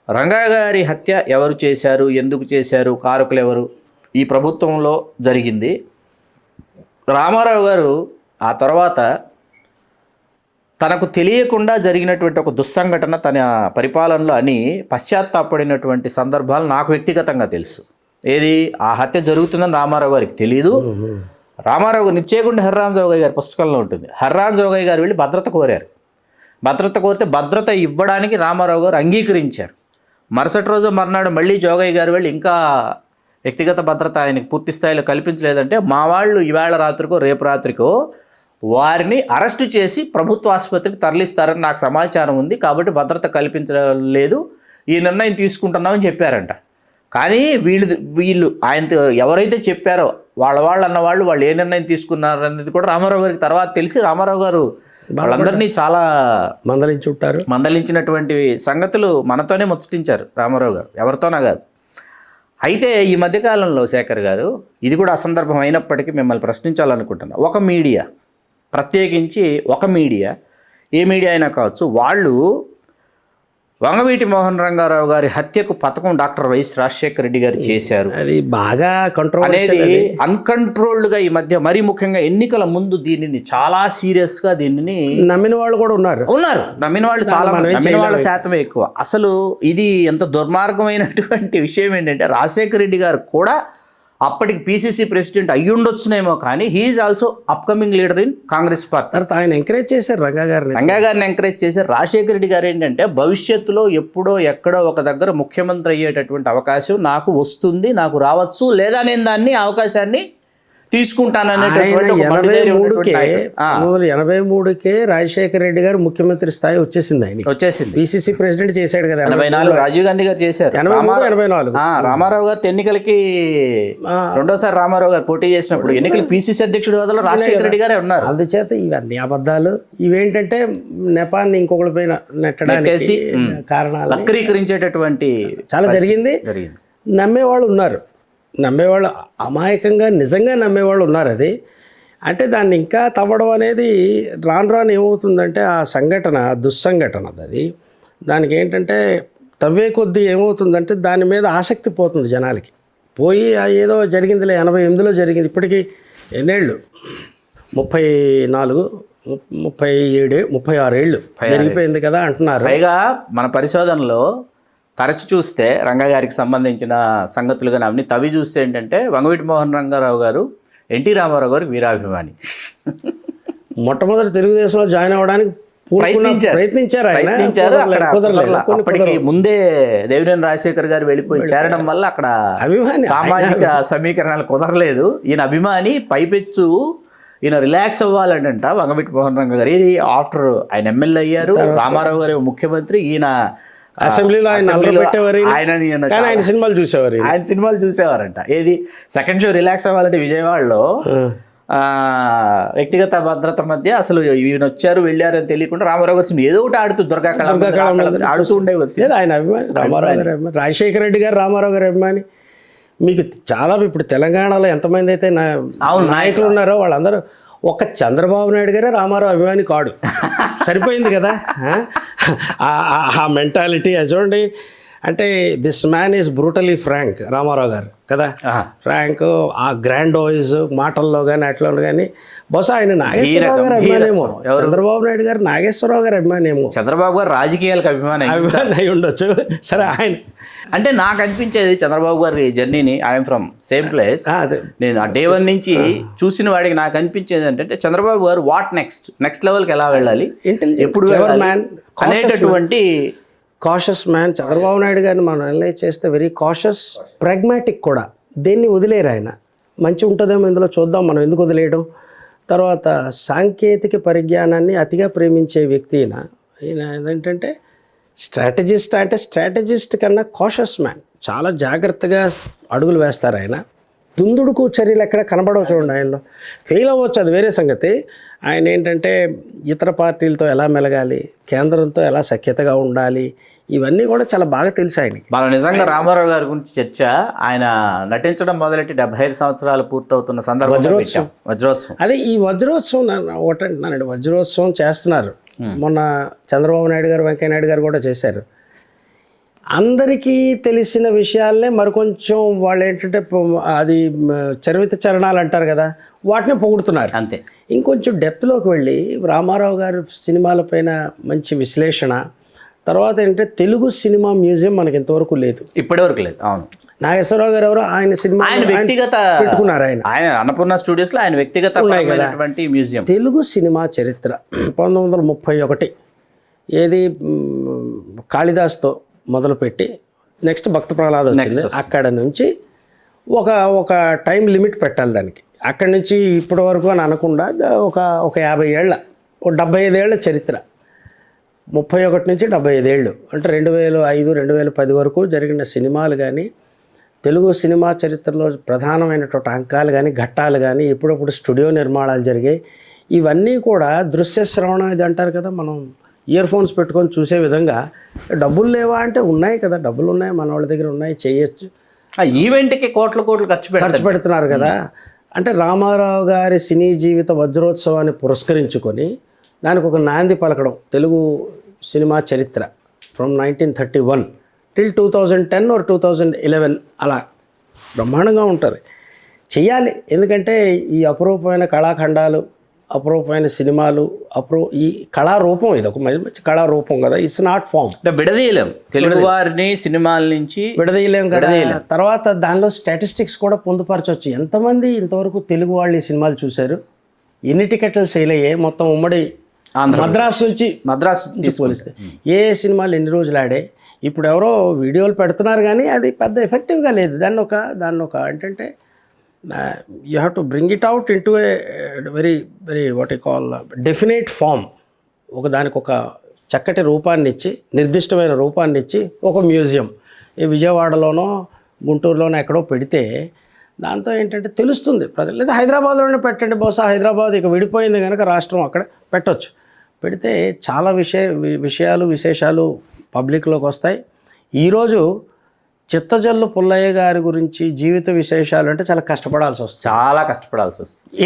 రంగా గారి హత్య ఎవరు చేశారు, ఎందుకు చేశారు, కారకులు ఎవరు, ఈ ప్రభుత్వంలో జరిగింది. రామారావు గారు ఆ తర్వాత తనకు తెలియకుండా జరిగినటువంటి ఒక దుస్సంఘటన తన పరిపాలనలో అని పశ్చాత్తాపడినటువంటి సందర్భాలు నాకు వ్యక్తిగతంగా తెలుసు. ఏది, ఆ హత్య జరుగుతుందని రామారావు గారికి తెలియదు. రామారావు గారు నిచ్చేగుండి హర్రామ్ జోగయ్య గారి పుస్తకంలో ఉంటుంది. హర్రామ్ జోగయ్య గారు వెళ్ళి భద్రత కోరారు. భద్రత కోరితే భద్రత ఇవ్వడానికి రామారావు గారు అంగీకరించారు. మరుసటి రోజు మర్నాడు మళ్ళీ జోగయ్య గారు వెళ్ళి ఇంకా వ్యక్తిగత భద్రత ఆయనకు పూర్తి స్థాయిలో కల్పించలేదంటే మా వాళ్ళు ఈవేళ రాత్రికో రేపు రాత్రికో వారిని అరెస్టు చేసి ప్రభుత్వ ఆసుపత్రికి తరలిస్తారని నాకు సమాచారం ఉంది, కాబట్టి భద్రత కల్పించలేదు, ఈ నిర్ణయం తీసుకుంటున్నామని చెప్పారంట. కానీ వీళ్ళు ఆయనతో ఎవరైతే చెప్పారో వాళ్ళు అన్నవాళ్ళు వాళ్ళు ఏ నిర్ణయం తీసుకున్నారు అనేది కూడా రామారావు గారికి తర్వాత తెలిసి రామారావు గారు వాళ్ళందరినీ చాలా మందలించినటువంటి సంగతులు మనతోనే ముచ్చటించారు రామారావు గారు, ఎవరితోనా కాదు. అయితే ఈ మధ్యకాలంలో శేఖర్ గారు, ఇది కూడా అసందర్భం అయినప్పటికీ మిమ్మల్ని ప్రశ్నించాలనుకుంటున్నా. ఒక మీడియా, ప్రత్యేకించి ఒక మీడియా, ఏ మీడియా అయినా కావచ్చు, వాళ్ళు వంగవీటి మోహన్ రంగారావు గారి హత్యకు పథకం డాక్టర్ వైఎస్ రాజశేఖర రెడ్డి గారు చేశారు, అది బాగా కంట్రోల్ అనేది అన్కంట్రోల్డ్గా ఈ మధ్య, మరీ ముఖ్యంగా ఎన్నికల ముందు దీనిని చాలా సీరియస్గా దీనిని నమ్మిన వాళ్ళు కూడా ఉన్నారు. నమ్మిన వాళ్ళు చాలా, నమ్మిన వాళ్ళ శాతమే ఎక్కువ. అసలు ఇది ఎంత దుర్మార్గమైనటువంటి విషయం ఏంటంటే రాజశేఖర రెడ్డి గారు కూడా అప్పటికి పిసిసి ప్రెసిడెంట్ అయ్యుండొచ్చునేమో, కానీ he's also upcoming leader in Congress party. తర్వాత ఆయన ఎంకరేజ్ చేశారు, రంగా గారిని ఎంకరేజ్ చేశారు. రాజశేఖర రెడ్డి గారు ఏంటంటే భవిష్యత్తులో ఎప్పుడో ఎక్కడో ఒక దగ్గర ముఖ్యమంత్రి అయ్యేటటువంటి అవకాశం నాకు వస్తుంది, నాకు రావచ్చు, లేదా నేను దాన్ని అవకాశాన్ని తీసుకుంటాననేటటువంటి 83కే రాజశేఖర రెడ్డి గారు ముఖ్యమంత్రి స్థాయి వచ్చేసింది. పిసిసి ప్రెసిడెంట్ చేశాడు కదా 84, రాజీవ్ గాంధీ గారు చేశారు. 84 రామారావు గారు ఎన్నికలకి రెండోసారి రామారావు గారు పోటీ చేసినప్పుడు ఎన్నికలు పిసిసి అధ్యక్షుడు హోదాలో రాజశేఖర రెడ్డి గారే ఉన్నారు. అందుచేత ఇవన్నీ అబద్ధాలు. ఇవేంటంటే నెపాన్ని ఇంకొకటి పైన నెట్టడానికి కారణాలు వక్రీకరించేటటువంటి చాలా జరిగింది. నమ్మేవాళ్ళు ఉన్నారు, నమ్మేవాళ్ళు అమాయకంగా నిజంగా నమ్మేవాళ్ళు ఉన్నారు. అది అంటే దాన్ని ఇంకా తవ్వడం అనేది రాను ఏమవుతుందంటే ఆ సంఘటన దుస్సంఘటన, అది దానికి ఏంటంటే తవ్వే కొద్దీ ఏమవుతుందంటే దాని మీద ఆసక్తి పోతుంది జనాలకి. పోయి ఏదో జరిగిందిలే, 88లో జరిగింది, ఇప్పటికీ ఎన్నేళ్ళు, 34, 37, 36 ఏళ్ళు జరిగిపోయింది కదా అంటున్నారు. పైగా మన పరిశోధనలో తరచి చూస్తే రంగా గారికి సంబంధించిన సంగతులు కానీ అవన్నీ తవి చూస్తే ఏంటంటే వంగవీటి మోహన్ రంగారావు గారు ఎన్టీ రామారావు గారు వీరాభిమాని. మొట్టమొదటి తెలుగుదేశంలో జాయిన్ అవ్వడానికి ప్రయత్నించారు. అప్పటికి ముందే దేవినేని రాజశేఖర్ గారు వెళ్ళిపోయి చేరడం వల్ల అక్కడ సామాజిక సమీకరణాలు కుదరలేదు. ఈయన అభిమాని, పైపెచ్చు ఈయన రిలాక్స్ అవ్వాలంట వంగవీటి మోహన్ రంగా గారు. ఇది ఆఫ్టర్ ఆయన ఎమ్మెల్యే అయ్యారు, రామారావు గారు ముఖ్యమంత్రి, ఈయన అసెంబ్లీలో ఆయన సినిమాలు చూసేవారంట. ఏది సెకండ్ షో రిలాక్స్ అవ్వాలంటే విజయవాడలో వ్యక్తిగత భద్రత మధ్య అసలు ఈయన వచ్చారు వెళ్ళారు అని తెలియకుండా రామారావు గారు ఏదో ఒకటి ఆడుతూ దుర్గాకళ ఆడుతూ ఉండేవారు. ఆయన అభిమాని, రామారావు గారి అభిమాని, రాజశేఖర రెడ్డి గారు రామారావు గారి అభిమాని. మీకు చాలా ఇప్పుడు తెలంగాణలో ఎంతమంది అయితే నాయకులు ఉన్నారో వాళ్ళందరూ ఒక్క చంద్రబాబు నాయుడు గారే రామారావు అభిమాని కాడు. సరిపోయింది కదా ఆ మెంటాలిటీ. అది చూడండి, అంటే this man is brutally frank, Ramarao గారు కదా. ఫ్రాంక్, ఆ గ్రాండోయిజ్ మాటల్లో కానీ అట్లా కానీ. బహుశా ఆయన నాగేశ్వరరావు గారు అభిమానేమో, చంద్రబాబు నాయుడు గారు నాగేశ్వరరావు గారు అభిమానేమో. చంద్రబాబు గారు రాజకీయాలకు అభిమాని అయి ఉండొచ్చు. సరే, ఆయన అంటే నాకు అనిపించేది చంద్రబాబు గారి జర్నీని, ఐఎమ్ ఫ్రమ్ సేమ్ ప్లేస్, నేను ఆ డే 1 నుంచి చూసిన వాడికి నాకు అనిపించేది ఏంటంటే చంద్రబాబు గారు వాట్ నెక్స్ట్ లెవెల్కి ఎలా వెళ్ళాలి, ఎప్పుడు అనేటటువంటి కాషస్ మ్యాన్. చంద్రబాబు నాయుడు గారిని మనం అనలైజ్ చేస్తే వెరీ కాషస్, ప్రాగ్మాటిక్ కూడా. దేన్ని వదిలేరు ఆయన. మంచి ఉంటుందేమో ఇందులో చూద్దాం, మనం ఎందుకు వదిలేయడం. తర్వాత సాంకేతిక పరిజ్ఞానాన్ని అతిగా ప్రేమించే వ్యక్తి ఈయన ఏంటంటే స్ట్రాటజిస్ట్ కన్నా కాషస్ మ్యాన్. చాలా జాగ్రత్తగా అడుగులు వేస్తారు ఆయన. దుందుడుకు చర్యలు ఎక్కడ కనబడవు చూడండి ఆయనలో. ఫెయిల్ అవ్వచ్చు, అది వేరే సంగతి. ఆయన ఏంటంటే ఇతర పార్టీలతో ఎలా మెలగాలి, కేంద్రంతో ఎలా సఖ్యతగా ఉండాలి, ఇవన్నీ కూడా చాలా బాగా తెలుసు ఆయనకి. మనం నిజంగా రామారావు గారి గురించి చర్చ, ఆయన నటించడం మొదలెట్టి 75 సంవత్సరాలు పూర్తవుతున్న సందర్భంలో వజ్రోత్సవం. అదే ఈ వజ్రోత్సవం ఒకటంటున్నానండి, వజ్రోత్సవం చేస్తున్నారు. మొన్న చంద్రబాబు నాయుడు గారు, వెంకయ్య నాయుడు గారు కూడా చేశారు. అందరికీ తెలిసిన విషయాలనే మరికొంచెం వాళ్ళు ఏంటంటే అది చరిత్ర చరణాలు అంటారు కదా, వాటిని పొగుడుతున్నారు. అంతే. ఇంకొంచెం డెప్త్లోకి వెళ్ళి రామారావు గారు సినిమాలపైన మంచి విశ్లేషణ, తర్వాత ఏంటంటే తెలుగు సినిమా మ్యూజియం మనకి ఇంతవరకు లేదు, ఇప్పటివరకు లేదు. అవును. నాగేశ్వరరావు గారు ఎవరో ఆయన సినిమా ఆయన వ్యక్తిగత పెట్టుకున్నారు. ఆయన అన్నపూర్ణ స్టూడియోస్లో ఆయన వ్యక్తిగత మ్యూజియం. తెలుగు సినిమా చరిత్ర 1931 ఏది కాళిదాస్తో మొదలుపెట్టి నెక్స్ట్ భక్త ప్రహ్లాద్ వచ్చింది. అక్కడ నుంచి ఒక టైం లిమిట్ పెట్టాలి దానికి. అక్కడి నుంచి ఇప్పటి వరకు అని అనకుండా ఒక 50 ఏళ్ళ 75 ఏళ్ళ చరిత్ర, 31 నుంచి 75 ఏళ్ళు అంటే 2005 2010 వరకు జరిగిన సినిమాలు కానీ, తెలుగు సినిమా చరిత్రలో ప్రధానమైనటువంటి అంకాలు కానీ, ఘట్టాలు కానీ, ఎప్పుడప్పుడు స్టూడియో నిర్మాణాలు జరిగాయి. ఇవన్నీ కూడా దృశ్య శ్రవణం ఇది అంటారు కదా, మనం ఇయర్ ఫోన్స్ పెట్టుకొని చూసే విధంగా. డబ్బులు లేవా అంటే ఉన్నాయి కదా, డబ్బులు ఉన్నాయి, మన వాళ్ళ దగ్గర ఉన్నాయి, చేయొచ్చు. ఈవెంట్కి కోట్లు ఖర్చు పెడుతున్నారు కదా. అంటే రామారావు గారి సినీ జీవిత వజ్రోత్సవాన్ని పురస్కరించుకొని దానికి ఒక నాంది పలకడం, తెలుగు సినిమా చరిత్ర ఫ్రమ్ 1931 till 2010 or 2011 అలా బ్రహ్మాండంగా ఉంటుంది. చెయ్యాలి. ఎందుకంటే ఈ అపురూపమైన కళాఖండాలు, అపురూపమైన సినిమాలు, ఈ కళారూపం ఇది ఒక మంచి కళారూపం కదా. It's not form. విడదీయలేం తెలుగు వారిని సినిమాల నుంచి విడదీయలేం కదా. తర్వాత దానిలో స్టాటిస్టిక్స్ కూడా పొందుపరచవచ్చు. ఎంతమంది ఇంతవరకు తెలుగు వాళ్ళు ఈ సినిమాలు చూశారు, ఎన్ని టికెట్లు సేల్ అయ్యాయి, మొత్తం ఉమ్మడి మద్రాసు నుంచి పోలిస్తే ఏ సినిమాలు ఎన్ని రోజులు ఆడాయి. ఇప్పుడు ఎవరో వీడియోలు పెడుతున్నారు కానీ అది పెద్ద ఎఫెక్టివ్గా లేదు. దాన్ని ఒక ఏంటంటే you have to bring it out into a very very what you call definite form. దానికి ఒక చక్కటి రూపాన్ని ఇచ్చి, నిర్దిష్టమైన రూపాన్ని ఇచ్చి ఒక మ్యూజియం ఈ విజయవాడలోనో గుంటూరులోనో ఎక్కడో పెడితే దాంతో ఏంటంటే తెలుస్తుంది ప్రజలు. లేదా హైదరాబాద్లోనే పెట్టండి, బహుశా హైదరాబాద్ ఇక విడిపోయింది కనుక రాష్ట్రం అక్కడ పెట్టవచ్చు. పెడితే చాలా విశేషాలు పబ్లిక్లోకి వస్తాయి. ఈరోజు చిత్తజల్లు పుల్లయ్య గారి గురించి జీవిత విశేషాలు అంటే చాలా కష్టపడాల్సి వస్తుంది.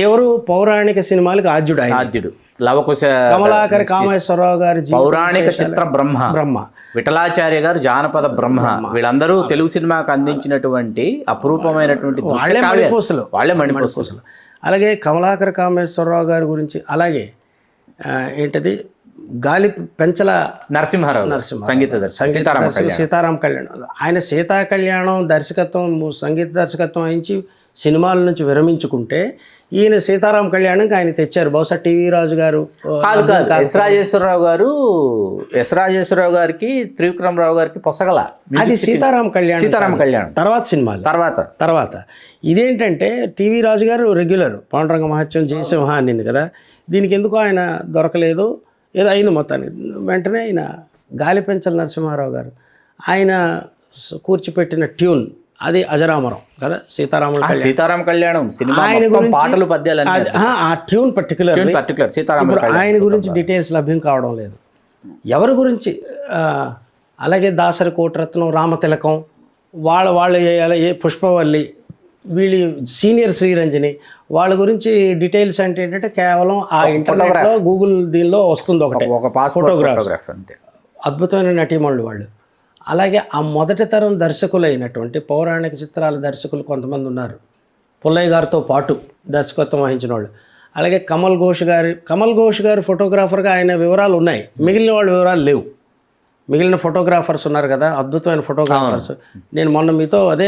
ఎవరు పౌరాణిక సినిమాలకు ఆద్యుడు లవకుశ కమలాకరి కామేశ్వరరావు గారి పౌరాణిక చిత్ర బ్రహ్మ, విఠలాచార్య గారు జానపద బ్రహ్మ, వీళ్ళందరూ తెలుగు సినిమాకు అందించినటువంటి అపురూపమైనటువంటి వాళ్ళే మణిపూసలు. అలాగే కమలాకరి కామేశ్వరరావు గారి గురించి, అలాగే ఏంటది గాలి పెంచల నరసింహారావు సంగీత సీతారామ కళ్యాణం. ఆయన సీతా కళ్యాణం దర్శకత్వం, సంగీత దర్శకత్వం వహించి సినిమాల నుంచి విరమించుకుంటే ఈయన సీతారామ కళ్యాణంకి ఆయన తెచ్చారు. బహుశా టీవీ రాజు గారు ఎస్ రాజేశ్వరరావు గారికి త్రివిక్రమరావు గారికి పొసగల అది సీతారామ కళ్యాణం తర్వాత సినిమాలు తర్వాత ఇదేంటంటే టీవీ రాజు గారు రెగ్యులర్ పాండురంగ మహత్యం జయసింహ అనింది కదా. దీనికి ఎందుకు ఆయన దొరకలేదు, ఏదో అయింది మొత్తానికి. వెంటనే ఆయన గాలిపెంచల నరసింహారావు గారు ఆయన కూర్చిపెట్టిన ట్యూన్ అది అజరామరం కదా, సీతారామ కళ్యాణం సినిమా పాటలు పద్యాలు, ఆ ట్యూన్ పర్టికులర్ ఆయన గురించి డీటెయిల్స్ లభ్యం కావడం లేదు. ఎవరి గురించి, అలాగే దాసరి కోటరత్నం, రామతిలకం, వాళ్ళు ఏ పుష్పవల్లి, వీళ్ళు సీనియర్ శ్రీరంజని, వాళ్ళ గురించి డీటెయిల్స్ అంటే ఏంటంటే కేవలం ఆ ఇంటర్నెట్లో గూగుల్ దీనిలో వస్తుంది ఒక ఫోటోగ్రాఫ్ అంతే. అద్భుతమైన నటీమణులు వాళ్ళు. అలాగే ఆ మొదటి తరం దర్శకులైనటువంటి పౌరాణిక చిత్రాల దర్శకులు కొంతమంది ఉన్నారు, పుల్లయ్య గారితో పాటు దర్శకత్వం వహించిన వాళ్ళు. అలాగే కమల్ ఘోష్ గారు ఫోటోగ్రాఫర్గా ఆయన వివరాలు ఉన్నాయి, మిగిలిన వాళ్ళ వివరాలు లేవు. మిగిలిన ఫోటోగ్రాఫర్స్ ఉన్నారు కదా, అద్భుతమైన ఫోటోగ్రాఫర్స్. నేను మొన్న మీతో అదే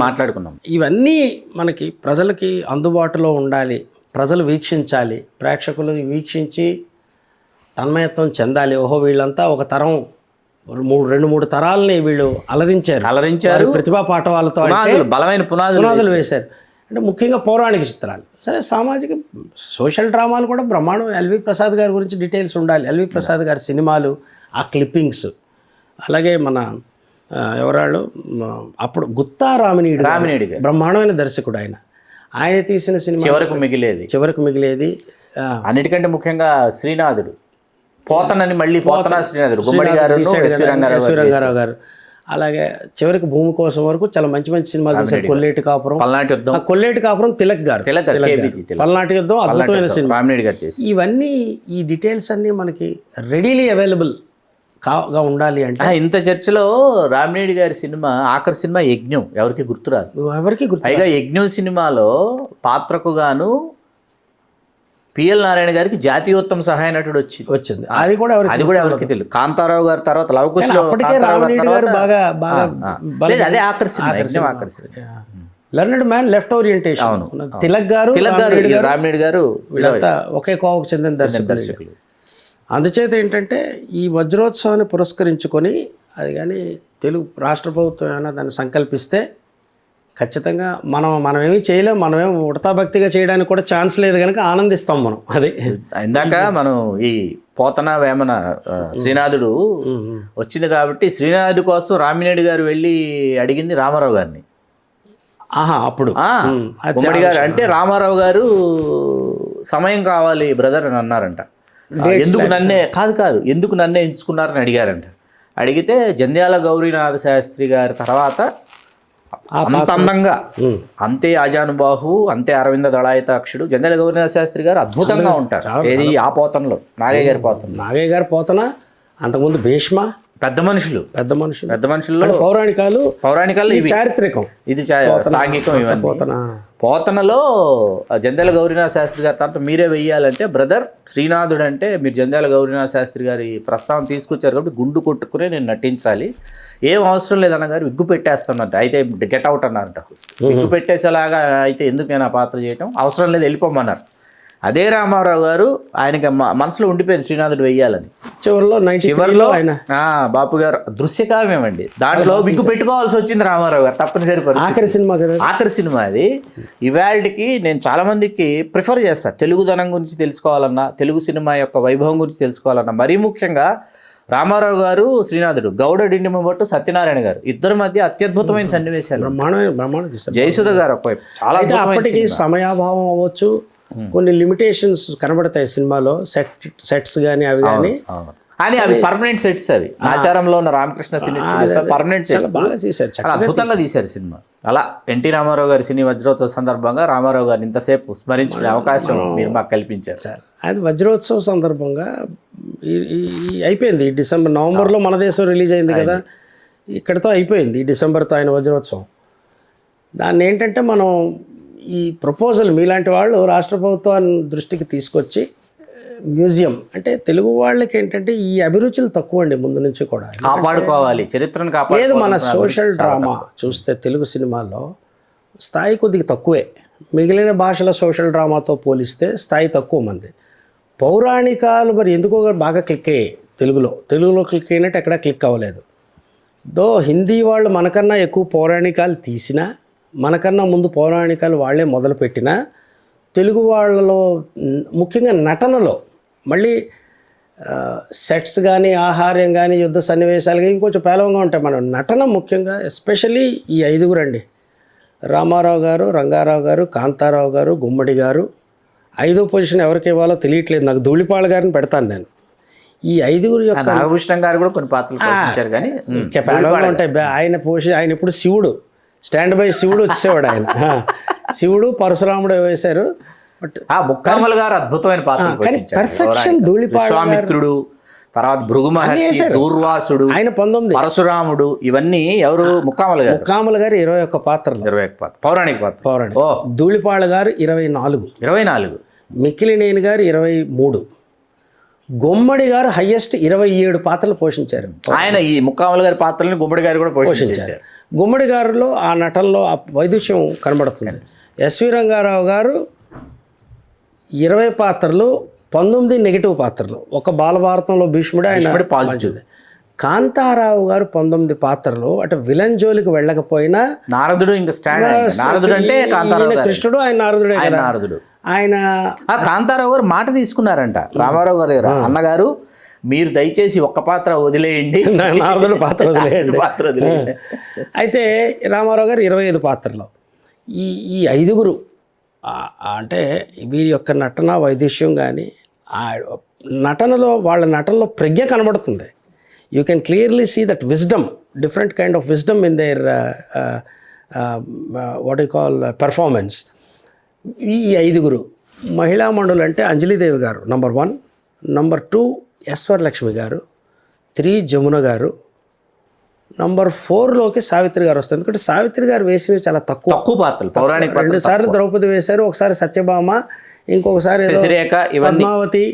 మాట్లాడుకున్నాం. ఇవన్నీ మనకి ప్రజలకి అందుబాటులో ఉండాలి, ప్రజలు వీక్షించాలి, ప్రేక్షకులు వీక్షించి తన్మయత్వం చెందాలి. ఓహో వీళ్ళంతా ఒక తరం, 2-3 తరాలని వీళ్ళు అలరించారు, ప్రతిభా పాఠవాలతో బలమైన పునాదులు వేశారు. అంటే ముఖ్యంగా పౌరాణిక చిత్రాలు, సరే సామాజిక సోషల్ డ్రామాలు కూడా బ్రహ్మాండం. ఎల్వి ప్రసాద్ గారి గురించి డీటెయిల్స్ ఉండాలి, ఎల్వి ప్రసాద్ గారి సినిమాలు, ఆ క్లిప్పింగ్స్. అలాగే మన ఎవరాళ్ళు అప్పుడు గుత్తా రామినేడి బ్రహ్మాండమైన దర్శకుడు. ఆయన తీసిన సినిమా చివరకు మిగిలేది అన్నిటికంటే ముఖ్యంగా శ్రీనాథుడు, పోతన శ్రీనాథుడు, గుమ్మడి గారు, రంగారావు గారు. అలాగే చివరికి భూమి కోసం వరకు చాలా మంచి సినిమాలు తీశారు. కొల్లేటి కాపురం తిలక్ గారు, పల్నాటి యుద్ధం అద్భుతమైన సినిమా. ఇవన్నీ ఈ డీటెయిల్స్ అన్నీ మనకి రెడీలీ అవైలబుల్ గా ఉండాలి అంటే ఇంత చర్చలో రామినేడి గారి సినిమా ఆఖరి సినిమా యజ్ఞం ఎవరికి గుర్తురాదు. ఎవరికి గుర్తు పైగా యజ్ఞం సినిమాలో పాత్రకు గాను పిఎల్ నారాయణ గారికి జాతీయోత్తమ సహాయ నటుడు వచ్చింది. అది కూడా ఎవరికి తెలియదు. కాంతారావు గారి తర్వాత లవకుశలో అప్పటికే రామినేడి గారు బాగా అదే ఆఖరి సినిమా యజ్ఞం ఆఖరి cinema. Learned man left orientation. అవును. తిలక్ గారు రామినేడి గారు వీళ్ళంతా ఒకే కోవకు చెందిన దర్శకులు. అందుచేత ఏంటంటే ఈ వజ్రోత్సవాన్ని పురస్కరించుకొని అది కానీ తెలుగు రాష్ట్ర ప్రభుత్వం ఏమైనా దాన్ని సంకల్పిస్తే ఖచ్చితంగా మనమేమీ చేయలేం, మనమేమో ఉడతాభక్తిగా చేయడానికి కూడా ఛాన్స్ లేదు కనుక ఆనందిస్తాం మనం. అది ఇందాక మనం ఈ పోతన వేమన శ్రీనాథుడు వచ్చింది కాబట్టి శ్రీనాథుడి కోసం రామినేడి గారు వెళ్ళి అడిగింది రామారావు గారిని. అప్పుడు ఉమ్మడి గారు అంటే రామారావు గారు సమయం కావాలి బ్రదర్ అని అన్నారంట. ఎందుకు నన్నే ఎందుకు నన్నే ఎంచుకున్నారని అడిగారంట. అడిగితే జంధ్యాల గౌరీనాథ శాస్త్రి గారి తర్వాత అంత అందంగా, అంతే ఆజానుబాహు, అంతే అరవింద దళాయతాక్షుడు జంధ్యాల గౌరీనాథ శాస్త్రి గారు అద్భుతంగా ఉంటారు. ఏది ఆ పోతనలో నాగయ్య గారి పోతన అంతకుముందు భీష్మ, పెద్ద మనుషుల్లో పౌరాణికాలు చారిత్రకం, ఇది సాంఘికం. ఇవన్నీ పోతనలో జంధ్యాల గౌరీనాథ శాస్త్రి గారి తర్వాత మీరే వెయ్యాలంటే బ్రదర్ శ్రీనాథుడు అంటే మీరు జంధ్యాల గౌరీనాథ శాస్త్రి గారి ప్రస్తావన తీసుకొచ్చారు కాబట్టి గుండు కొట్టుకునే నేను నటించాలి, ఏం అవసరం లేదన్న గారు విగ్గు పెట్టేస్తున్నట్టు అయితే గెట్ అవుట్ అన్నారంట. విగ్గు పెట్టేసేలాగా అయితే ఎందుకు నేను ఆ పాత్ర చేయటం, అవసరం లేదు వెళ్ళిపోమన్నారు. అదే రామారావు గారు ఆయనకి మనసులో ఉండిపోయింది శ్రీనాథుడు వెయ్యాలని. చివరిలో బాపు గారు దృశ్యకావ్యం అండి, దాంట్లో విగ్గు పెట్టుకోవాల్సి వచ్చింది రామారావు గారు తప్పనిసరి పరిస్థితి. ఆఖరి సినిమా అది. ఇవాళకి నేను చాలా మందికి ప్రిఫర్ చేస్తాను తెలుగుదనం గురించి తెలుసుకోవాలన్నా, తెలుగు సినిమా యొక్క వైభవం గురించి తెలుసుకోవాలన్నా. మరీ ముఖ్యంగా రామారావు గారు శ్రీనాథుడు, గౌడ డిండిమబట్టు సత్యనారాయణ గారు ఇద్దరి మధ్య అత్యద్భుతమైన సన్నివేశాలు. జయసుధ గారు ఒకవైపు చాలా సమయాభావం అవ్వచ్చు, కొన్ని లిమిటేషన్స్ కనబడతాయి సినిమాలో, సెట్స్ కానీ అవి కానీ అవి పర్మనెంట్ సెట్స్. అవి ఆచారంలో ఉన్న రామకృష్ణ సినీ పర్మనెంట్ సెట్స్ అద్భుతంగా తీశారు సినిమా. అలా ఎన్టీ రామారావు గారి సినీ వజ్రోత్సవ సందర్భంగా రామారావు గారిని ఇంతసేపు స్మరించుకునే అవకాశం మీరు మాకు కల్పించారు. అది వజ్రోత్సవ సందర్భంగా అయిపోయింది. నవంబర్లో మన దేశం రిలీజ్ అయింది కదా, ఇక్కడితో అయిపోయింది. డిసెంబర్తో ఆయన వజ్రోత్సవం. దాన్ని ఏంటంటే మనం ఈ ప్రపోజల్ మీలాంటి వాళ్ళు రాష్ట్ర ప్రభుత్వాన్ని దృష్టికి తీసుకొచ్చి మ్యూజియం అంటే తెలుగు వాళ్ళకి ఏంటంటే ఈ అభిరుచులు తక్కువ అండి ముందు నుంచి కూడా, కాపాడుకోవాలి చరిత్రను లేదు. మన సోషల్ డ్రామా చూస్తే తెలుగు సినిమాలో స్థాయి కొద్దిగా తక్కువే, మిగిలిన భాషల సోషల్ డ్రామాతో పోలిస్తే స్థాయి తక్కువ మంది. పౌరాణికాలు మరి ఎందుకో బాగా క్లిక్ అయ్యాయి తెలుగులో క్లిక్ అయినట్టు ఎక్కడా క్లిక్ అవ్వలేదు. హిందీ వాళ్ళు మనకన్నా ఎక్కువ పౌరాణికాలు తీసినా, మనకన్నా ముందు పౌరాణికాలు వాళ్ళే మొదలుపెట్టినా, తెలుగు వాళ్ళలో ముఖ్యంగా నటనలో మళ్ళీ సెట్స్ కానీ ఆహార్యం కానీ యుద్ధ సన్నివేశాలు కానీ ఇంకొంచెం పేలవంగా ఉంటాయి. మనం నటన ముఖ్యంగా ఎస్పెషల్లీ ఈ ఐదుగురు అండి, రామారావు గారు, రంగారావు గారు, కాంతారావు గారు, గుమ్మడి గారు. ఐదో పొజిషన్ ఎవరికి ఇవ్వాలో తెలియట్లేదు నాకు. ధూళిపాళ గారిని పెడతాను నేను. ఈ ఐదుగురు యొక్క నాగభూషణం గారు కూడా కొన్ని పాత్రలు పోషించారు కానీ పేలవంగా ఉంటాయి. ఆయన ఇప్పుడు శివుడు, స్టాండ్ బై శివుడు వచ్చేవాడు. ఆయన శివుడు పరశురాముడు వేశారు. బట్ ముక్కామల్ గారు అద్భుతమైన పాత్ర పర్ఫెక్షన్. విశ్వామిత్రుడు, తర్వాత భృగు మహర్షి, దూర్వాసుడు, ఆయన 19, పరశురాముడు, ఇవన్నీ ఎవరు? ముక్కామల్ గారు 21 పాత్రలు, 21 పాత్ర పౌరాణిక పాత్ర. ధూళిపాళ గారు 24, మిక్కిలినేని గారు 23, గుమ్మడి గారు హైయెస్ట్ 27 పాత్రలు పోషించారు. ఆయన ఈ ముక్కామల్ గారి పాత్రలను గుమ్మడి గారు కూడా పోషించారు. గుమ్మడి గారిలో ఆ నటనలో ఆ వైదుష్యం కనబడుతుంది. ఎస్వి రంగారావు గారు 20 పాత్రలు, 19 నెగిటివ్ పాత్రలు. ఒక బాలభారతంలో భీష్ముడు ఆయన పాజిటివ్. కాంతారావు గారు 19 పాత్రలు. అంటే విలన్ జోలికి వెళ్ళకపోయినా నారదుడు ఇంకా స్టాండ్. నారదుడు అంటే కృష్ణుడు, ఆయన నారదుడే కదా. నారదుడు ఆయన కాంతారావు గారు మాట తీసుకున్నారంట రామారావు గారు, అన్నగారు మీరు దయచేసి ఒక్క పాత్ర వదిలేయండి, నారదుడు పాత్ర వదిలేయండి. అయితే రామారావు గారు 25 పాత్రలు. ఈ ఐదుగురు అంటే వీరి యొక్క నటన వైదుష్యం కానీ వాళ్ళ నటనలో ప్రజ్ఞ కనబడుతుంది. You can clearly see that wisdom, different kind of wisdom in there what you call performance. ఈ ఐదుగురు మహిళా మండలి అంటే అంజలిదేవి గారు నంబర్ 1, నంబర్ 2 ఎస్ వరలక్ష్మి గారు, 3 జమున గారు, నంబర్ 4లోకి సావిత్రి గారు వస్తారు. ఎందుకంటే సావిత్రి గారు వేసినవి చాలా తక్కువ పాత్రలు, పౌరాణిక 2 సార్లు ద్రౌపది వేశారు, ఒకసారి సత్యభామ, ఇంకొకసారి ఏదో శశిరేఖ, ఇవన్నీ పద్మావతి.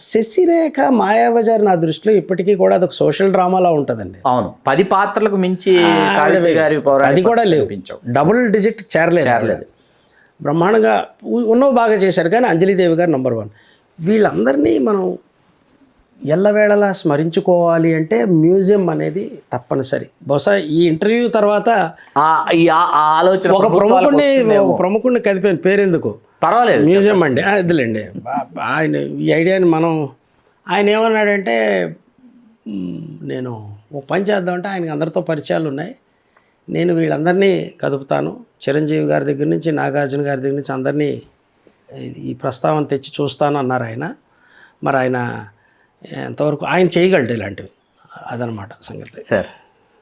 శశిరేఖ మాయాబజార్ నా దృష్టిలో ఇప్పటికీ కూడా అదొక సోషల్ డ్రామాలా ఉంటుందండి. అవును, 10 పాత్రలకు మించి సావిత్రి గారి అది పౌరాణిక కూడా లేవు, డబుల్ డిజిట్ చేరలేదు. బ్రహ్మాండంగా ఉన్నవి బాగా చేశారు. కానీ అంజలిదేవి గారు నంబర్ 1. వీళ్ళందరినీ మనం ఎల్లవేళలా స్మరించుకోవాలి అంటే మ్యూజియం అనేది తప్పనిసరి. బహుశా ఈ ఇంటర్వ్యూ తర్వాత ఆలోచన ఒక ప్రముఖుడిని కదిపోయిన పేరెందుకు, పర్వాలేదు, మ్యూజియం అండి. ఇదిలేండి, ఆయన ఈ ఐడియాని ఆయన ఏమన్నాడంటే, నేను ఒక పని చేద్దామంటే ఆయనకి అందరితో పరిచయాలు ఉన్నాయి, నేను వీళ్ళందరినీ కదుపుతాను, చిరంజీవి గారి దగ్గర నుంచి నాగార్జున గారి దగ్గర నుంచి అందరినీ ఈ ప్రస్తావన తెచ్చి చూస్తాను అన్నారు ఆయన. మరి ఆయన ఎంతవరకు ఆయన చేయగలడు ఇలాంటివి, అదనమాట సంగతి. సార్